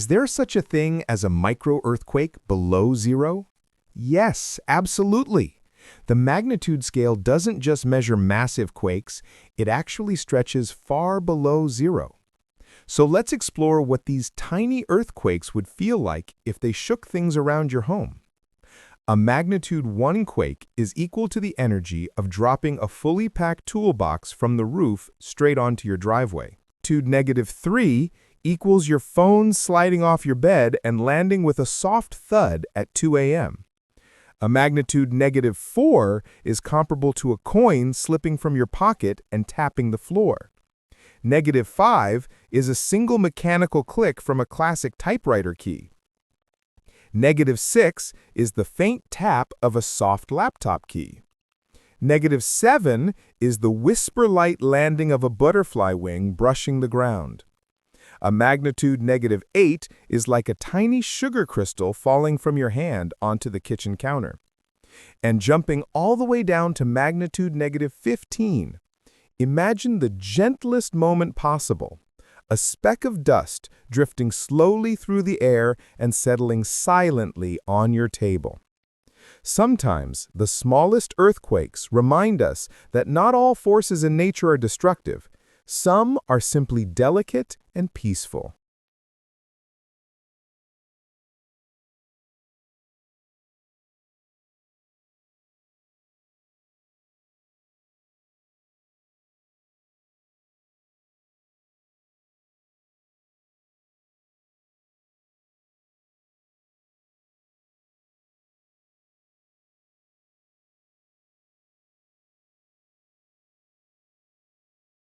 Is there such a thing as a micro-earthquake below zero? Yes, absolutely. The magnitude scale doesn't just measure massive quakes, it actually stretches far below zero. So let's explore what these tiny earthquakes would feel like if they shook things around your home. A magnitude 1 quake is equal to the energy of dropping a fully packed toolbox from the roof straight onto your driveway. Magnitude -3 equals your phone sliding off your bed and landing with a soft thud at 2 a.m. A magnitude -4 is comparable to a coin slipping from your pocket and tapping the floor. -5 is a single mechanical click from a classic typewriter key. -6 is the faint tap of a soft laptop key. -7 is the whisper-light landing of a butterfly wing brushing the ground. A magnitude -8 is like a tiny sugar crystal falling from your hand onto the kitchen counter. And jumping all the way down to magnitude -15, imagine the gentlest moment possible. A speck of dust drifting slowly through the air and settling silently on your table. Sometimes, the smallest earthquakes remind us that not all forces in nature are destructive. Some are simply delicate and peaceful.